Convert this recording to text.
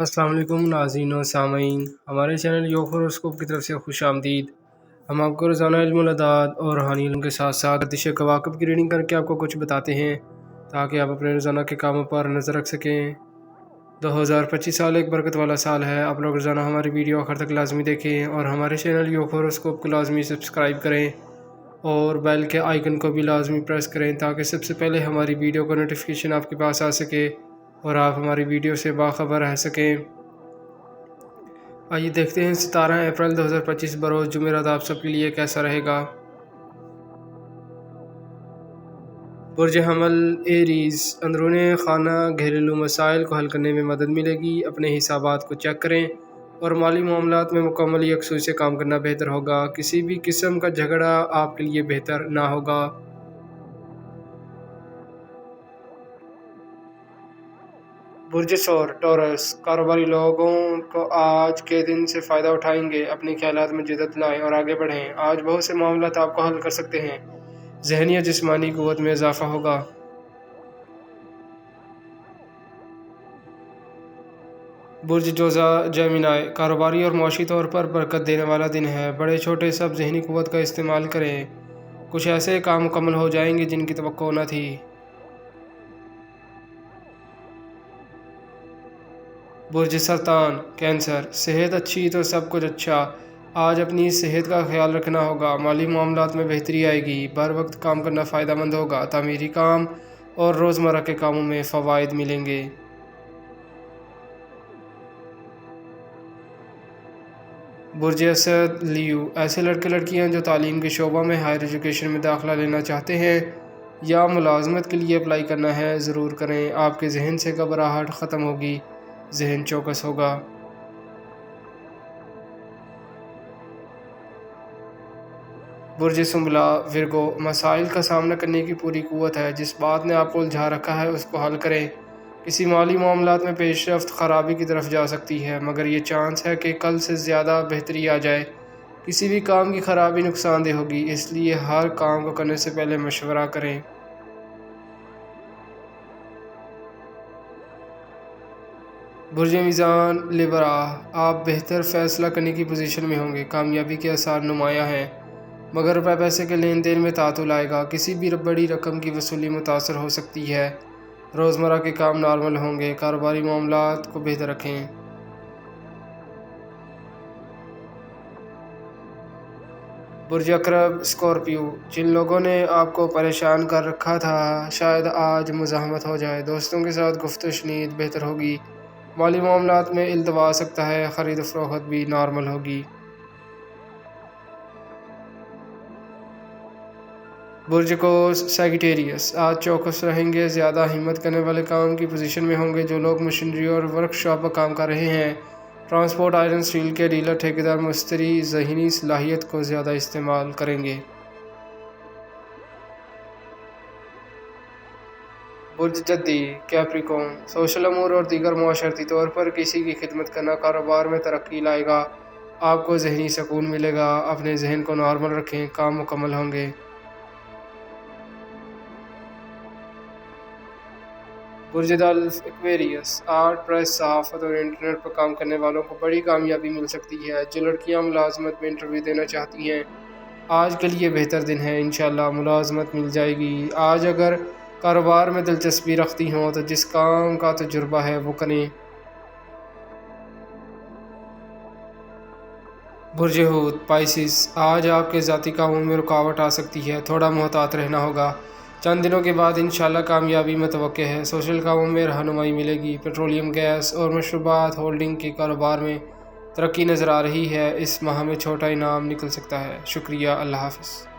السلام علیکم ناظرین و سامعین، ہمارے چینل یوگ ہوروسکوپ کی طرف سے خوش آمدید۔ ہم آپ کو روزانہ علم العداد اور روحانی علم کے ساتھ ساتھ گردش کواکب کی ریڈنگ کر کے آپ کو کچھ بتاتے ہیں تاکہ آپ اپنے روزانہ کے کاموں پر نظر رکھ سکیں۔ 2025 سال ایک برکت والا سال ہے۔ آپ لوگ روزانہ ہماری ویڈیو آخر تک لازمی دیکھیں اور ہمارے چینل یوگ ہوروسکوپ کو لازمی سبسکرائب کریں اور بیل کے آئیکن کو بھی لازمی پریس کریں تاکہ سب سے پہلے ہماری ویڈیو کا نوٹیفیکیشن آپ کے پاس آ سکے اور آپ ہماری ویڈیو سے باخبر رہ سکیں۔ آئیے دیکھتے ہیں 17 اپریل 2025 بروز جمعرات آپ سب کے لیے کیسا رہے گا۔ برج حمل ایریز، اندرون خانہ گھریلو مسائل کو حل کرنے میں مدد ملے گی۔ اپنے حسابات کو چیک کریں اور مالی معاملات میں مکمل یکسوئی سے کام کرنا بہتر ہوگا۔ کسی بھی قسم کا جھگڑا آپ کے لیے بہتر نہ ہوگا۔ برج ثور ٹورس، کاروباری لوگوں کو آج کے دن سے فائدہ اٹھائیں گے۔ اپنے خیالات میں جدت لائیں اور آگے بڑھیں۔ آج بہت سے معاملات آپ کو حل کر سکتے ہیں۔ ذہنی اور جسمانی قوت میں اضافہ ہوگا۔ برج جوزا جیمنائی، کاروباری اور معاشی طور پر برکت دینے والا دن ہے۔ بڑے چھوٹے سب ذہنی قوت کا استعمال کریں۔ کچھ ایسے کام مکمل ہو جائیں گے جن کی توقع نہ تھی۔ برج سرطان کینسر، صحت اچھی تو سب کچھ اچھا۔ آج اپنی صحت کا خیال رکھنا ہوگا۔ مالی معاملات میں بہتری آئے گی۔ بر وقت کام کرنا فائدہ مند ہوگا۔ تعمیری کام اور روزمرہ کے کاموں میں فوائد ملیں گے۔ برج اسد لیو، ایسے لڑکے لڑکیاں جو تعلیم کے شعبہ میں ہائر ایجوکیشن میں داخلہ لینا چاہتے ہیں یا ملازمت کے لیے اپلائی کرنا ہے ضرور کریں۔ آپ کے ذہن سے گھبراہٹ ختم ہوگی، ذہن چوکس ہوگا۔ برج سنبلا ورگو، مسائل کا سامنا کرنے کی پوری قوت ہے۔ جس بات نے آپ کو الجھا رکھا ہے اس کو حل کریں۔ کسی مالی معاملات میں پیش رفت خرابی کی طرف جا سکتی ہے مگر یہ چانس ہے کہ کل سے زیادہ بہتری آ جائے۔ کسی بھی کام کی خرابی نقصان دہ ہوگی، اس لیے ہر کام کو کرنے سے پہلے مشورہ کریں۔ برج میزان لیبرا، آپ بہتر فیصلہ کرنے کی پوزیشن میں ہوں گے۔ کامیابی کے آثار نمایاں ہیں مگر روپے پیسے کے لین دین میں تعطل آئے گا۔ کسی بھی بڑی رقم کی وصولی متاثر ہو سکتی ہے۔ روزمرہ کے کام نارمل ہوں گے۔ کاروباری معاملات کو بہتر رکھیں۔ برج عقرب اسکارپیو، جن لوگوں نے آپ کو پریشان کر رکھا تھا شاید آج مزاحمت ہو جائے۔ دوستوں کے ساتھ گفت و شنید بہتر ہوگی۔ مالی معاملات میں التوا آ سکتا ہے۔ خرید و فروخت بھی نارمل ہوگی۔ برج قوس سیگیٹیریس، آج چوکس رہیں گے۔ زیادہ ہمت کرنے والے کام کی پوزیشن میں ہوں گے۔ جو لوگ مشینری اور ورک شاپ پر کام کر رہے ہیں، ٹرانسپورٹ، آئرن اسٹیل کے ڈیلر، ٹھیکیدار، مستری، ذہنی صلاحیت کو زیادہ استعمال کریں گے۔ برج جدی کیپریکون، سوشل امور اور دیگر معاشرتی طور پر کسی کی خدمت کرنا کاروبار میں ترقی لائے گا۔ آپ کو ذہنی سکون ملے گا۔ اپنے ذہن کو نارمل رکھیں، کام مکمل ہوں گے۔ برج دلف ایکویریس، آرٹ، پریس، صحافت اور انٹرنیٹ پر کام کرنے والوں کو بڑی کامیابی مل سکتی ہے۔ جو لڑکیاں ملازمت میں انٹرویو دینا چاہتی ہیں آج کے لیے بہتر دن ہے، انشاءاللہ ملازمت مل جائے گی۔ آج اگر کاروبار میں دلچسپی رکھتی ہوں تو جس کام کا تجربہ ہے وہ کریں۔ برج حوت پائسس، آج آپ کے ذاتی کاموں میں رکاوٹ آ سکتی ہے، تھوڑا محتاط رہنا ہوگا۔ چند دنوں کے بعد انشاءاللہ کامیابی متوقع ہے۔ سوشل کاموں میں رہنمائی ملے گی۔ پیٹرولیم، گیس اور مشروبات ہولڈنگ کے کاروبار میں ترقی نظر آ رہی ہے۔ اس ماہ میں چھوٹا انعام نکل سکتا ہے۔ شکریہ، اللہ حافظ۔